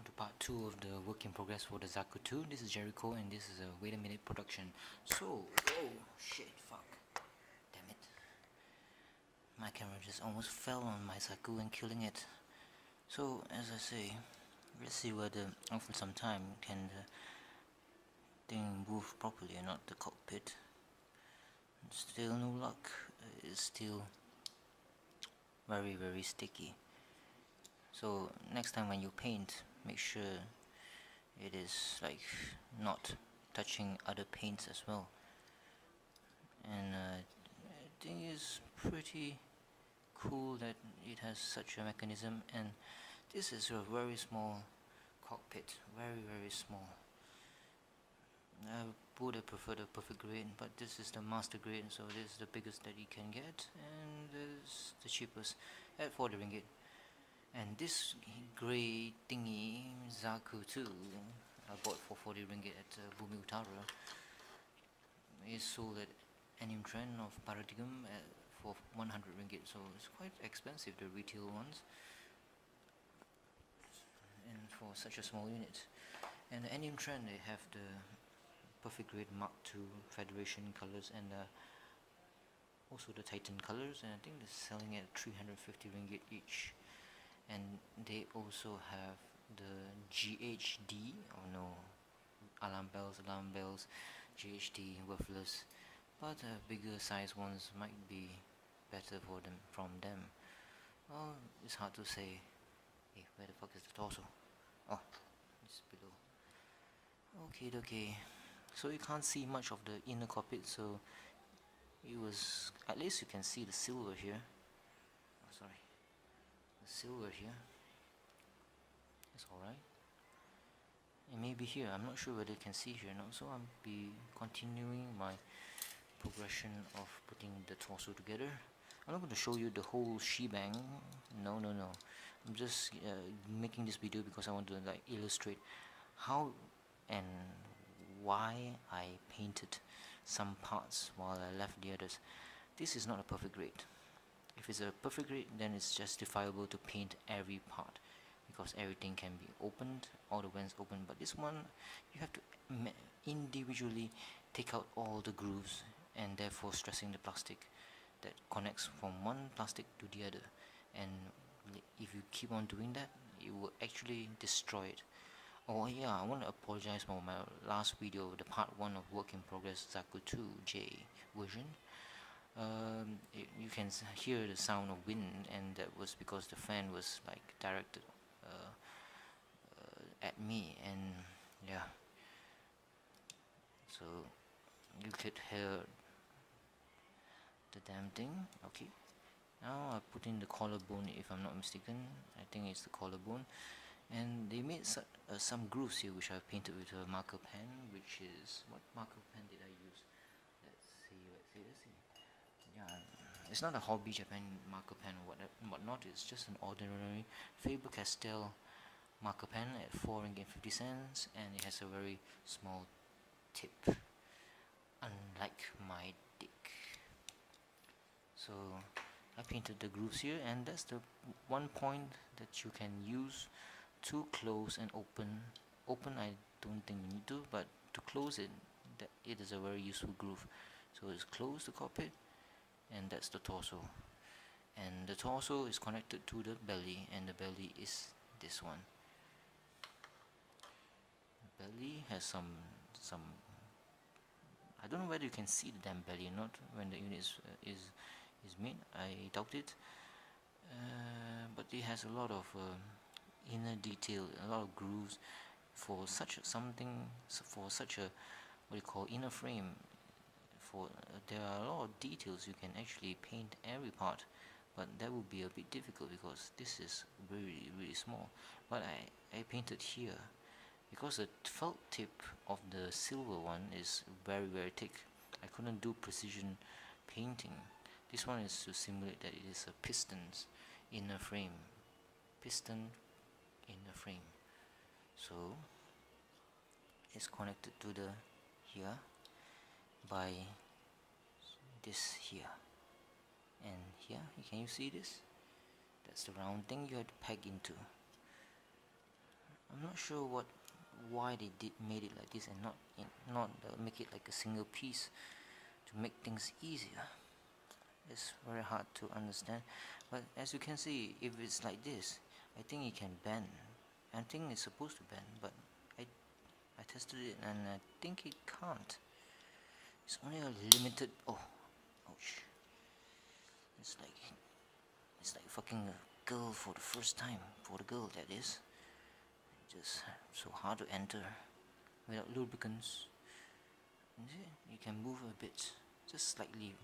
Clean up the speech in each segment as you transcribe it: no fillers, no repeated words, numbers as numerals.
welcome to part 2 of the work in progress for the Zaku 2. This is Gerryko and this is a wait a minute production. So, oh shit, fuck. Damn it. My camera just almost fell on my Zaku and killing it. So, as I say, let's see whether after some time can the thing move properly and not the cockpit. Still no luck. It's still very sticky. So next time when you paint, make sure it is like not touching other paints as well. And I think it's pretty cool that it has such a mechanism, and this is a very small cockpit, very small. I would have preferred a perfect grade, but this is the master grade, so this is the biggest that you can get, and this is the cheapest at 40 ringgit. And this grey thingy, Zaku 2, I bought for 40 ringgit at Bumi Utara, is sold at Anime Trend of Paradigm for 100 ringgit, so it's quite expensive, the retail ones, and for such a small unit. And the Anime Trend, they have the perfect grade Mark II Federation colors and also the Titan colors, and I think they're selling at 350 ringgit each. And they also have the GHD, oh no, alarm bells, GHD worthless, but bigger size ones might be better for them from them. Well, it's hard to say. Hey, where the fuck is the torso? Oh, it's below. Okay. So you can't see much of the inner cockpit, so it was, at least you can see the silver here. Oh, sorry. The silver here. It's alright. And maybe here, I'm not sure whether you can see here now, so I'll be continuing my progression of putting the torso together. I'm not going to show you the whole shebang. No. I'm just making this video because I want to like illustrate how and why I painted some parts while I left the others. This is not a perfect grade. If it's a perfect grade, then it's justifiable to paint every part because everything can be opened, all the vents open. But this one, you have to individually take out all the grooves, and therefore stressing the plastic that connects from one plastic to the other. And if you keep on doing that, you will actually destroy it. Oh yeah, I want to apologize for my last video, the part 1 of work in progress Zaku 2J version. You can hear the sound of wind, and that was because the fan was like directed at me, and yeah, so you could hear the damn thing. Okay, now I put in the collarbone, if I'm not mistaken. I think it's the collarbone, and they made some grooves here which I painted with a marker pen, which is, what marker pen did I use? Let's see. Yeah, it's not a Hobby Japan marker pen or whatnot. It's just an ordinary Faber-Castell marker pen at 4 ringgit 50 cents, and it has a very small tip, unlike my dick. So I painted the grooves here, and that's the one point that you can use to close and open. I don't think you need to, but to close it, it is a very useful groove. So it's close the cockpit, and that's the torso, and the torso is connected to the belly, and the belly is this one. The belly has some I don't know whether you can see the damn belly or not when the unit is made. I doubt it, but it has a lot of inner detail, a lot of grooves for such a what you call inner frame. There are a lot of details you can actually paint every part, but that would be a bit difficult because this is really small. But I painted here because the felt tip of the silver one is very thick. I couldn't do precision painting. This one is to simulate that it is a piston's inner frame. Piston inner frame. So it's connected to the here by this here, and here, can you see this? That's the round thing you have to peg into. I'm I'm not sure why they made it like this and not make it like a single piece to make things easier. It's very hard to understand, but as you can see, if it's like this, I think it can bend. I think it's supposed to bend, but I tested it and I think it can't. It's only a limited. Oh, ouch! It's like fucking a girl for the first time. For the girl, that is. Just so hard to enter without lubricants. You can move a bit, just slightly,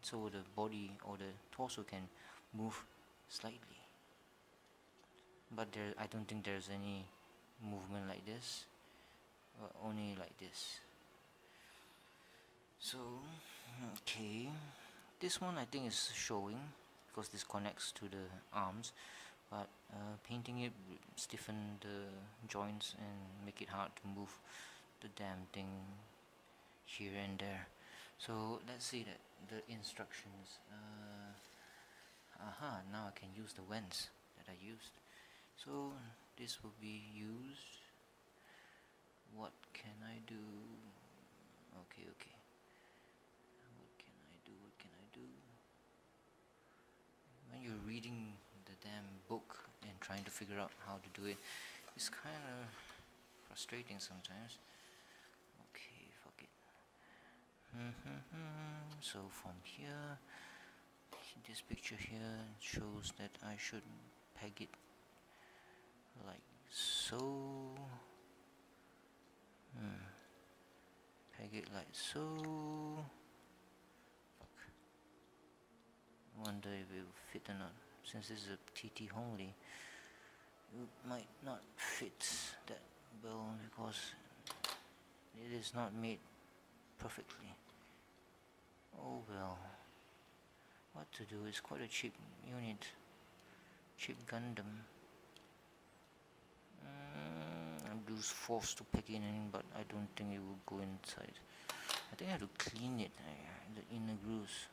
so the body or the torso can move slightly. But I don't think there's any movement like this, only like this. So, okay, this one I think is showing because this connects to the arms, but painting it would stiffen the joints and make it hard to move the damn thing here and there. So let's see the instructions. Now I can use the wens that I used. So this will be used. What can I do? Okay. What can I do? When you're reading the damn book and trying to figure out how to do it, it's kind of frustrating sometimes. Okay, fuck it. So from here, this picture here shows that I should peg it like so. Peg it like so. Fuck. I wonder if it will fit or not. Since this is a TT hongli, it might not fit that well because it is not made perfectly. Oh well. What to do? It's quite a cheap unit. Cheap Gundam. I'm just forced to pack it in, but I don't think it will go inside. I think I have to clean it, the inner grooves.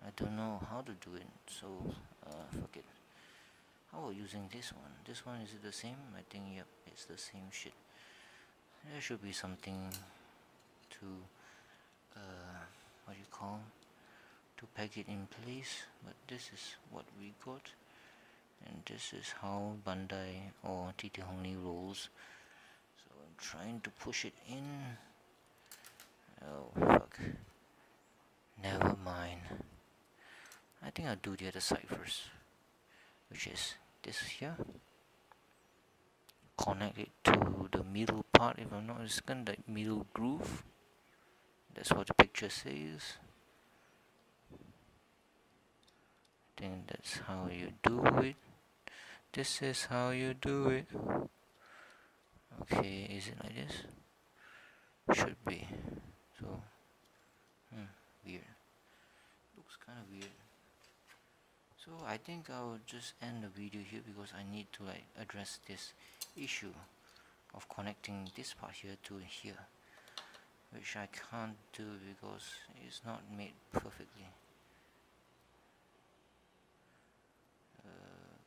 I don't know how to do it, so fuck it. How about using this one? This one, is it the same? I think, yep, it's the same shit. There should be something to what you call, to peg it in place, but this is what we got, and this is how Bandai or TT Hongli rolls. So I'm trying to push it in. Oh fuck, never mind. I think I'll do the other side first, which is this here. Connect it to the middle part, if I'm not mistaken, the middle groove. That's what the picture says. I think that's how you do it. This is how you do it. Okay, is it like this? Should be. So, weird. Looks kind of weird. So I think I'll just end the video here because I need to address this issue of connecting this part here to here, which I can't do because it's not made perfectly.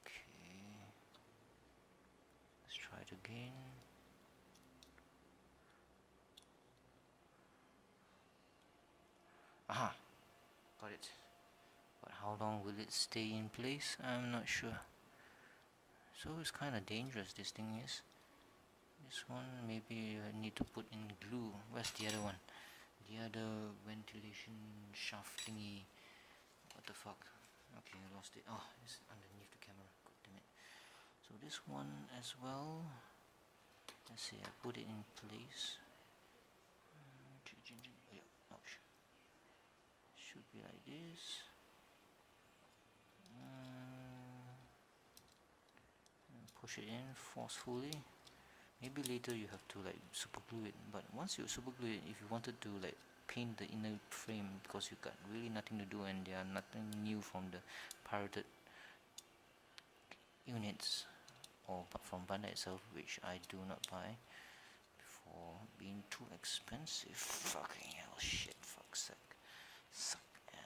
Okay, let's try it again. Aha, got it. But how long will it stay in place? I'm not sure. So it's kind of dangerous, this thing is. This one maybe I need to put in glue. Where's the other one? The other ventilation shaft thingy. What the fuck? Okay, I lost it. Oh, it's underneath the camera. God damn it. So this one as well. Let's see, I put it in place. Ouch. Should be like this. Push it in forcefully. Maybe later you have to super glue it, but once you super glue it, if you wanted to paint the inner frame, because you got really nothing to do and there are nothing new from the pirated units or from Bandai itself, which I do not buy before being too expensive. Fucking hell, shit, fuck, suck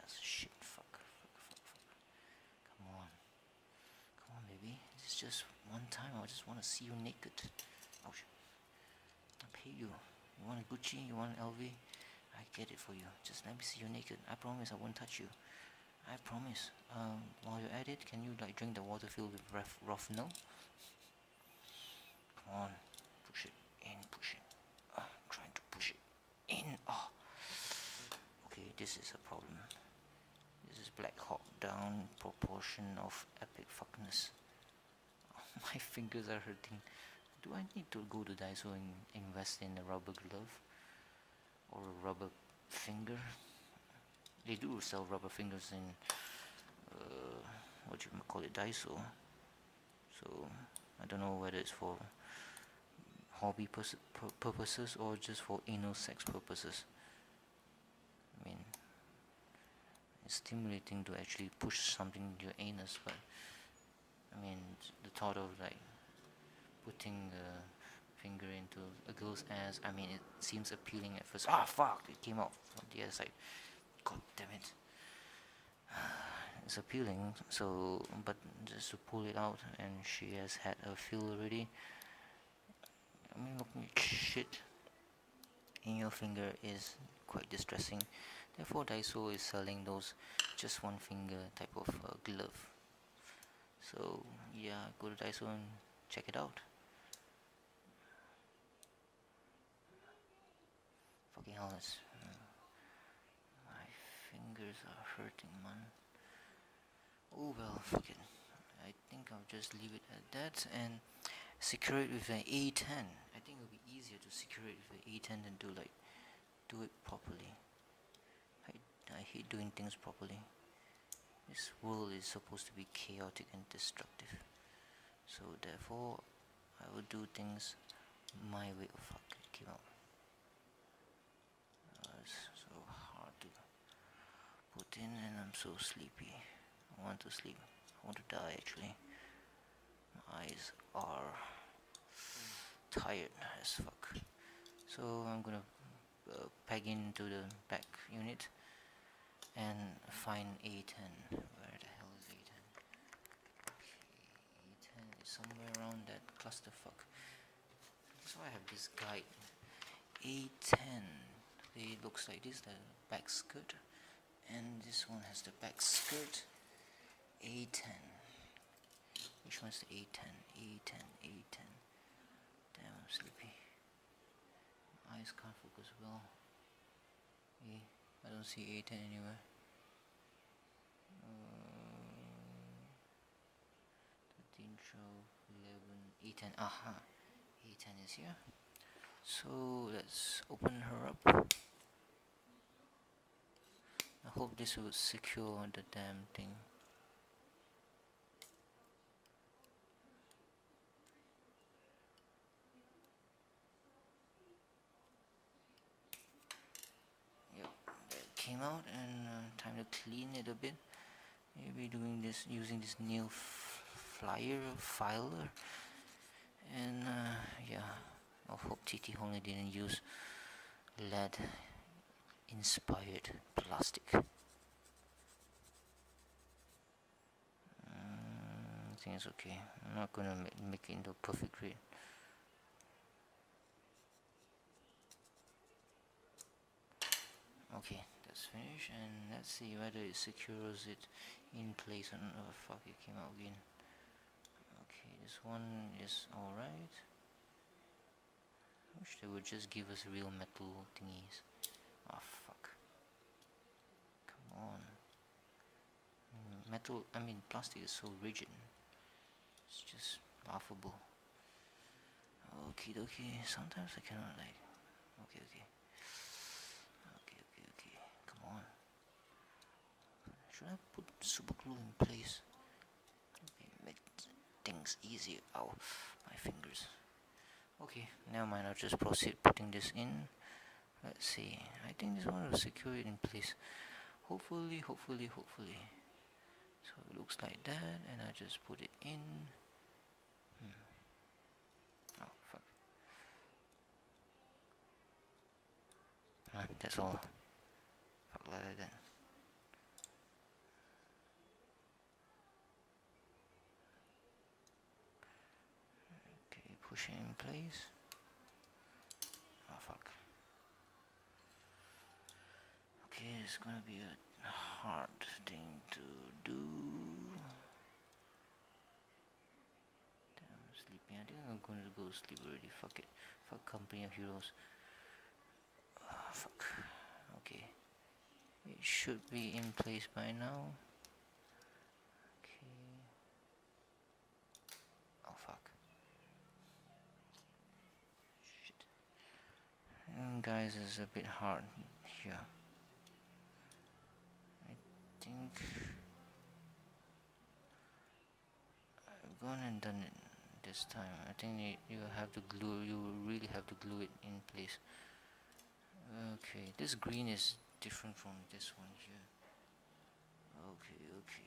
ass, shit, fuck. Come on baby, it's just one time. I just want to see you naked. Oh shit. I pay you. You want a Gucci? You want LV? I get it for you. Just let me see you naked. I promise I won't touch you. I promise. While you're at it, can you like drink the water filled with rough no? Come on. Push it in. Push it. I'm trying to push it in. Oh. Okay, this is a problem. This is Black Hawk Down proportion of epic fuckness. My fingers are hurting. Do I need to go to Daiso and invest in a rubber glove? Or a rubber finger? They do sell rubber fingers in, what you call it, Daiso. So, I don't know whether it's for hobby purposes or just for anal sex purposes. I mean, it's stimulating to actually push something into your anus, but I mean, the thought of like putting a finger into a girl's ass, I mean, it seems appealing at first. Ah, fuck! It came out from the other side. God damn it. It's appealing, so, but just to pull it out, and she has had a feel already. I mean, looking at shit in your finger is quite distressing. Therefore, Daiso is selling those just one finger type of glove. So yeah, go to Daiso and check it out. Fucking hell, it's, my fingers are hurting, man. Oh well, fuck it. I think I'll just leave it at that and secure it with an A10. I think it'll be easier to secure it with an A10 than to like do it properly. I hate doing things properly. This world is supposed to be chaotic and destructive. So therefore, I will do things my way. Oh fuck, it came out. It's so hard to put in and I'm so sleepy. I want to sleep. I want to die actually. My eyes are tired as fuck. So I'm gonna peg into the back unit and find A10. Where the hell is A10? Okay, A10 is somewhere around that clusterfuck. So I have this guide. A10. It looks like this, the back skirt, and this one has the back skirt. A10. Which one's the A10? A10, A10. Damn, I'm sleepy. My eyes can't focus well. I don't see A10 anywhere. 13, 12, 11, A10. Aha! A10 is here. So let's open her up. I hope this will secure the damn thing. Yep, that came out, and time to clean it a bit. Maybe doing this using this nail filer, and yeah. I hope TT Honey didn't use lead inspired plastic. I think it's okay. I'm not gonna make it into a perfect grade. Okay, that's finished, and let's see whether it secures it in place or not. Oh fuck, it came out again. Okay, this one is alright. I wish they would just give us real metal thingies. Oh fuck. Come on. Metal, I mean plastic is so rigid. It's just laughable. Okay, sometimes I cannot like... Okay. Come on. Should I put super glue in place? Make things easier. Ow, my fingers. Okay, never mind, I'll just proceed putting this in. Let's see, I think this one will secure it in place. Hopefully. So it looks like that, and I just put it in. Oh, fuck. That's all. Fuck like that. push it in place. Oh fuck. Okay, it's gonna be a hard thing to do. Damn, I'm sleeping. I think I'm gonna go sleep already. Fuck it. Fuck Company of Heroes. Fuck. Okay. It should be in place by now. Okay. Oh fuck. Shit. And guys, it's a bit hard here. I think I've gone and done it this time. I think you have to glue. You really have to glue it in place. Okay, this green is different from this one here. Okay,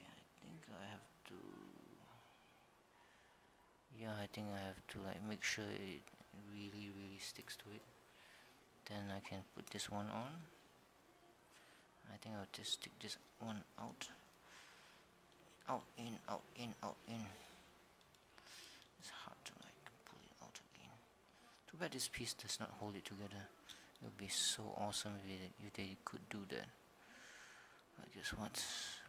I think I have to. Yeah, I think I have to like make sure it really sticks to it. Then I can put this one on. I think I'll just stick this one out. Out, in, out, in, out, in. It's hard to like pull it out again. Too bad this piece does not hold it together. It would be so awesome if they could do that. But guess what?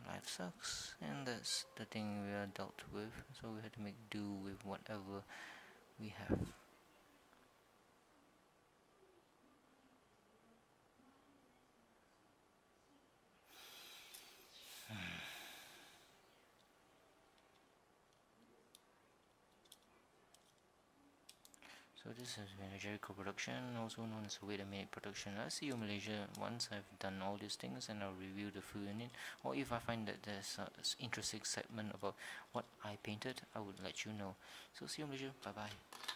Life sucks, and that's the thing we are dealt with. So we have to make do with whatever we have. So this has been a Gerryko production, also known as Wait a Minute production. I'll see you in Malaysia once I've done all these things, and I'll review the full unit. Or if I find that there's an interesting segment about what I painted, I would let you know. So see you in Malaysia. Bye bye.